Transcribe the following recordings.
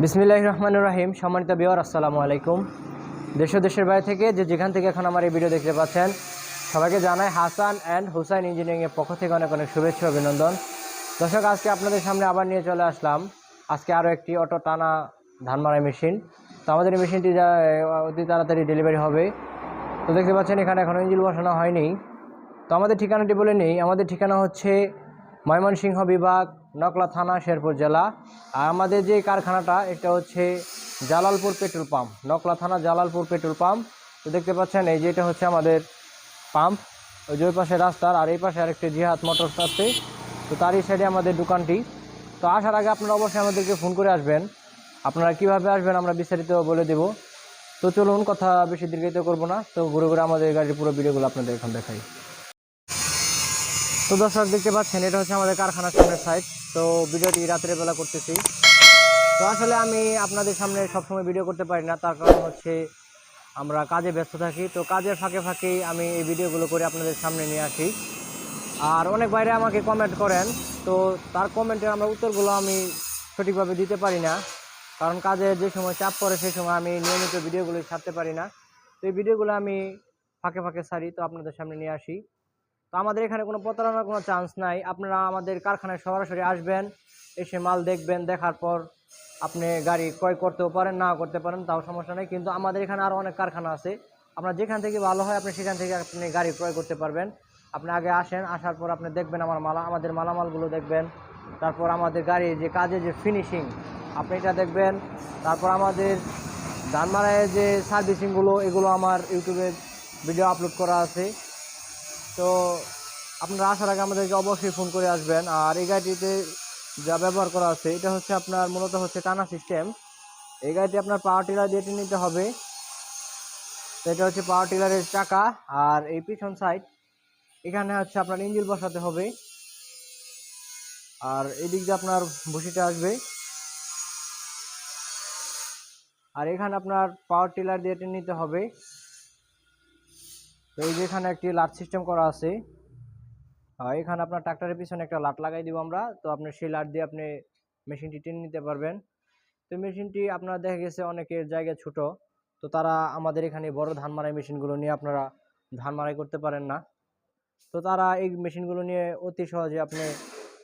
বিসমিল্লাহির রহমানির রহিম। সম্মানিত ভিউয়ার, আসসালামু আলাইকুম। দেশ ও দেশের বাইরে থেকে যেখান থেকে এখন আমার এই ভিডিও দেখতে পাচ্ছেন, সবাইকে জানাই হাসান অ্যান্ড হুসাইন ইঞ্জিনিয়ারিংয়ের পক্ষ থেকে অনেক অনেক শুভেচ্ছা অভিনন্দন। দর্শক, আজকে আপনাদের সামনে আবার নিয়ে চলে আসলাম আজকে আরও একটি অটো টানা ধান মারাই মেশিন। তো আমাদের এই মেশিনটি অতি তাড়াতাড়ি ডেলিভারি হবে। তো দেখতে পাচ্ছেন এখানে এখনও ইঞ্জিন বসানো হয়নি। তো আমাদের ঠিকানাটি বলে নেই। আমাদের ঠিকানা হচ্ছে ময়মনসিংহ বিভাগ, নকলা থানা, শেরপুর জেলা। আর আমাদের যে কারখানাটা, এটা হচ্ছে জালালপুর পেট্রোল পাম্প, নকলা থানা জালালপুর পেট্রোল পাম্প। তো দেখতে পাচ্ছেন এই যে এটা হচ্ছে আমাদের পাম্প, ওই যে পাশে রাস্তার, আর এই পাশে আরেকটি জিহাদ মোটরস আছে। তো তারই সাইডে আমাদের দোকানটি। তো আসার আগে আপনারা অবশ্যই আমাদেরকে ফোন করে আসবেন। আপনারা কীভাবে আসবেন আমরা বিস্তারিত বলে দেব। তো চলুন, কথা বেশি দীর্ঘায়িত করবো না। তো ঘুরে ঘুরে আমাদের গাড়ির পুরো ভিডিওগুলো আপনাদের এখন দেখাই। তো দর্শক, দেখতে পাচ্ছেন এটা হচ্ছে আমাদের কারখানার সামনের সাইড। তো ভিডিওটি রাতের বেলা করতেছি। তো আসলে আমি আপনাদের সামনে সবসময় ভিডিও করতে পারি না, তার কারণ হচ্ছে আমরা কাজে ব্যস্ত থাকি। তো কাজের ফাঁকে ফাঁকেই আমি এই ভিডিওগুলো করে আপনাদের সামনে নিয়ে আসি। আর অনেক বাইরে আমাকে কমেন্ট করেন, তো তার কমেন্টের আমরা উত্তরগুলো আমি সঠিকভাবে দিতে পারি না, কারণ কাজে যে সময় চাপ পড়ে সেই সময় আমি নিয়মিত ভিডিওগুলো ছাড়তে পারি না। তো এই ভিডিওগুলো আমি ফাঁকে ফাঁকে ছাড়ি, তো আপনাদের সামনে নিয়ে আসি। তো আমাদের এখানে কোনো প্রতারণার কোনো চান্স নাই। আপনারা আমাদের কারখানায় সরাসরি আসবেন, এসে মাল দেখবেন, দেখার পর আপনি গাড়ি ক্রয় করতেও পারেন, না করতে পারেন, তাও সমস্যা নেই। কিন্তু আমাদের এখানে আরও অনেক কারখানা আছে, আপনার যেখান থেকে ভালো হয় আপনি সেখান থেকে আপনি গাড়ি ক্রয় করতে পারবেন। আপনি আগে আসেন, আসার পর আপনি দেখবেন আমাদের মালামালগুলো দেখবেন, তারপর আমাদের গাড়ির যে কাজে যে ফিনিশিং আপনি এটা দেখবেন। তারপর আমাদের ধান মারাইয়ের যে সার্ভিসিংগুলো, এগুলো আমার ইউটিউবে ভিডিও আপলোড করা আছে। তো আপনারা আসার আগে আমাদেরকে অবশ্যই ফোন করে আসবেন। আর এই গাড়িটিতে যা ব্যবহার করা আছে, এটা হচ্ছে আপনার মূলত হচ্ছে টানা সিস্টেম। এই গাড়িটি আপনার পাওয়ার টিলার দিয়ে নিতে হবে। তো এটা হচ্ছে পাওয়ার টিলারের চাকা। আর এই পিছন সাইড, এখানে হচ্ছে আপনার ইঞ্জিন বসাতে হবে। আর এই দিক দিয়ে আপনার ভুসিটা আসবে। আর এখানে আপনার পাওয়ার টিলার দিয়ে নিতে হবে। তো এই যে এখানে একটি লাট সিস্টেম করা আছে। এখানে আপনার ট্রাক্টরের পিছনে একটা লাট লাগাই দিব আমরা। তো আপনি সেই লাট দিয়ে আপনি মেশিনটি টেনে নিতে পারবেন। তো মেশিনটি আপনার দেখা গেছে অনেকের জায়গা ছোট, তো তারা আমাদের এখানে বড় ধান মারাই মেশিনগুলো নিয়ে আপনারা ধান মারাই করতে পারেন না। তো তারা এই মেশিনগুলো নিয়ে অতি সহজে আপনি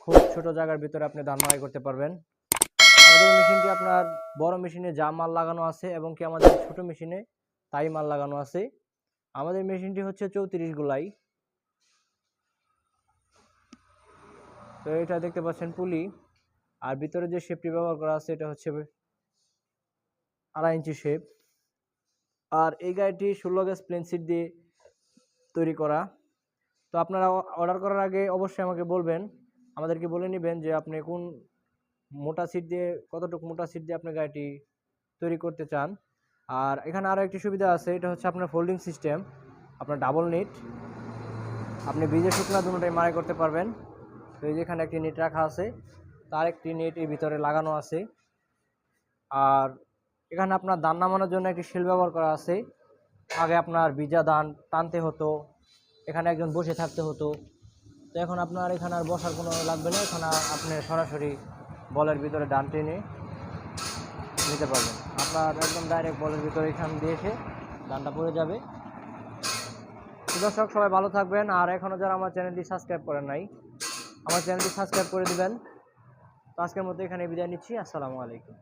খুব ছোট জায়গার ভিতরে আপনি ধান মারাই করতে পারবেন। আমাদের মেশিনটি আপনার বড় মেশিনে যা মাল লাগানো আছে এবং কি আমাদের ছোট মেশিনে তাই মাল লাগানো আছে। আমাদের মেশিনটি হচ্ছে 34 গোলাই। তো এটা দেখতে পাচ্ছেন পুলি। আর ভিতরে যে শেপটি ব্যবহার করা আছে এটা হচ্ছে 2.5 ইঞ্চি শেপ। আর এই গাড়িটি 16 গেজ প্লেন সিট দিয়ে তৈরি করা। তো আপনারা অর্ডার করার আগে অবশ্যই আমাকে বলবেন, আমাদেরকে বলে নেবেন যে আপনি কোন মোটা সিট দিয়ে, কতটুকু মোটা সিট দিয়ে আপনি গাড়িটি তৈরি করতে চান। আর এখানে আরও একটি সুবিধা আছে, এটা হচ্ছে আপনার ফোল্ডিং সিস্টেম, আপনার ডাবল নিট, আপনি ভিজে শুকনা দুটোটাই মারাই করতে পারবেন। তো এই যেখানে একটি নেট রাখা আছে, তার একটি নেট এই ভিতরে লাগানো আছে। আর এখানে আপনার ধান নামানোর জন্য একটি শেল ব্যবহার করা আছে। আগে আপনার ভিজা ধান টানতে হতো, এখানে একজন বসে থাকতে হতো। তো এখন আপনার এখানে আর বসার কোনো লাগবে না, এখানে আপনি সরাসরি বলের ভিতরে ধান টেনে নিতে পারবেন। আপনার একদম ডাইরেক্ট বলের ভিতরে এখান দিয়ে এসে ধানটা পড়ে যাবে। তো দর্শক, সবাই ভালো থাকবেন। আর এখনও যারা আমার চ্যানেলটি সাবস্ক্রাইব করেন নাই, আমার চ্যানেলটি সাবস্ক্রাইব করে দিবেন। তো আজকের মতো এখানে বিদায় নিচ্ছি। আসসালামু আলাইকুম।